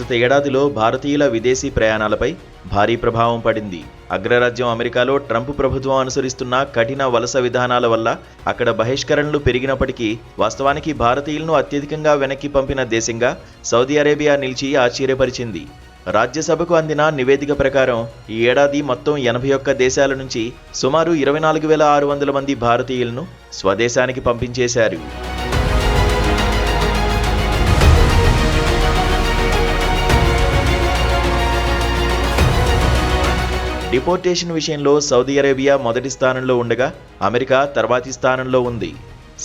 ప్రస్తుత ఏడాదిలో భారతీయుల విదేశీ ప్రయాణాలపై భారీ ప్రభావం పడింది. అగ్రరాజ్యం అమెరికాలో ట్రంప్ ప్రభుత్వం అనుసరిస్తున్న కఠిన వలస విధానాల వల్ల అక్కడ బహిష్కరణలు పెరిగినప్పటికీ వాస్తవానికి భారతీయులను అత్యధికంగా వెనక్కి పంపిన దేశంగా సౌదీ అరేబియా నిలిచి ఆశ్చర్యపరిచింది. రాజ్యసభకు అందిన నివేదిక ప్రకారం ఈ ఏడాది మొత్తం 81 దేశాల నుంచి సుమారు 24,600 మంది భారతీయులను స్వదేశానికి పంపించేశారు. డిపోర్టేషన్ విషయంలో సౌదీ అరేబియా మొదటి స్థానంలో ఉండగా అమెరికా తర్వాతి స్థానంలో ఉంది.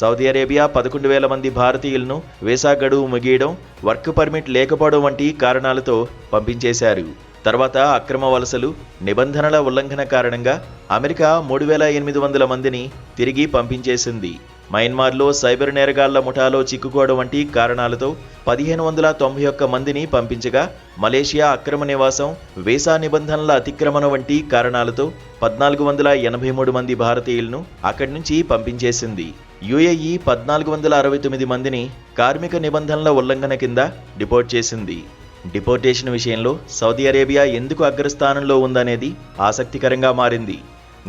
సౌదీ అరేబియా 11,000 మంది భారతీయులను వీసా గడువు ముగియడం, వర్క్ పర్మిట్ లేకపోవడం వంటి కారణాలతో పంపించేశారు. తర్వాత అక్రమ వలసలు, నిబంధనల ఉల్లంఘన కారణంగా అమెరికా 3,800 మందిని తిరిగి పంపించేసింది. మయన్మార్లో సైబర్ నేరగాళ్ల ముఠాలో చిక్కుకోవడం వంటి కారణాలతో 1,591 మందిని పంపించగా, మలేషియా అక్రమ నివాసం, వీసా నిబంధనల అతిక్రమణ వంటి కారణాలతో 1,483 మంది భారతీయులను అక్కడి నుంచి పంపించేసింది. యుఏఈ 1,469 మందిని కార్మిక నిబంధనల ఉల్లంఘన కింద డిపోర్ట్ చేసింది. డిపోర్టేషన్ విషయంలో సౌదీ అరేబియా ఎందుకు అగ్రస్థానంలో ఉందనేది ఆసక్తికరంగా మారింది.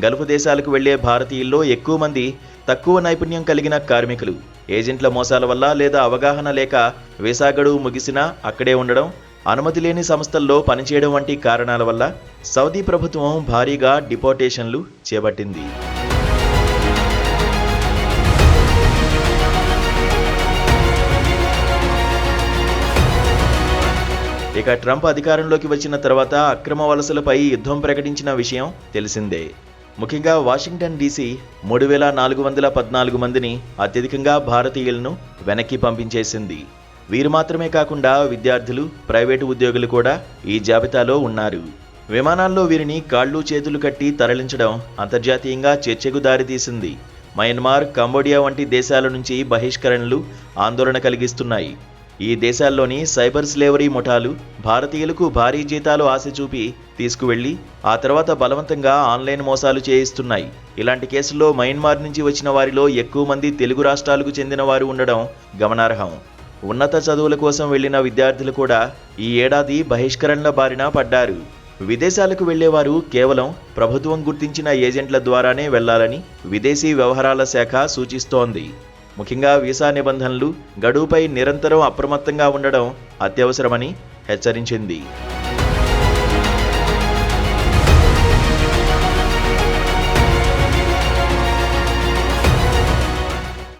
గల్ఫ్ దేశాలకు వెళ్లే భారతీయుల్లో ఎక్కువ మంది తక్కువ నైపుణ్యం కలిగిన కార్మికులు. ఏజెంట్ల మోసాల వల్ల లేదా అవగాహన లేక వీసా గడువు ముగిసినా అక్కడే ఉండడం, అనుమతి లేని సంస్థల్లో పనిచేయడం వంటి కారణాల వల్ల సౌదీ ప్రభుత్వం భారీగా డిపోర్టేషన్లు చేపట్టింది. ఇక ట్రంప్ అధికారంలోకి వచ్చిన తర్వాత అక్రమ వలసలపై యుద్ధం ప్రకటించిన విషయం తెలిసిందే. ముఖ్యంగా వాషింగ్టన్ డీసీ 3,414 మందిని అత్యధికంగా భారతీయులను వెనక్కి పంపించేసింది. వీరు మాత్రమే కాకుండా విద్యార్థులు, ప్రైవేటు ఉద్యోగులు కూడా ఈ జాబితాలో ఉన్నారు. విమానాల్లో వీరిని కాళ్ళు చేతులు కట్టి తరలించడం అంతర్జాతీయంగా చర్చకు దారితీసింది. మయన్మార్, కంబోడియా వంటి దేశాల నుంచి బహిష్కరణలు ఆందోళన కలిగిస్తున్నాయి. ఈ దేశాల్లోని సైబర్ స్లేవరీ ముఠాలు భారతీయులకు భారీ జీతాలు ఆశ చూపి తీసుకువెళ్లి ఆ తర్వాత బలవంతంగా ఆన్లైన్ మోసాలు చేయిస్తున్నాయి. ఇలాంటి కేసుల్లో మయన్మార్ నుంచి వచ్చిన వారిలో ఎక్కువ మంది తెలుగు రాష్ట్రాలకు చెందిన వారు ఉండడం గమనార్హం. ఉన్నత చదువుల కోసం వెళ్లిన విద్యార్థులు కూడా ఈ ఏడాది బహిష్కరణల బారిన పడ్డారు. విదేశాలకు వెళ్లేవారు కేవలం ప్రభుత్వం గుర్తించిన ఏజెంట్ల ద్వారానే వెళ్లాలని విదేశీ వ్యవహారాల శాఖ సూచిస్తోంది. ముఖ్యంగా వీసా నిబంధనలు, గడువుపై నిరంతరం అప్రమత్తంగా ఉండడం అత్యవసరమని హెచ్చరించింది.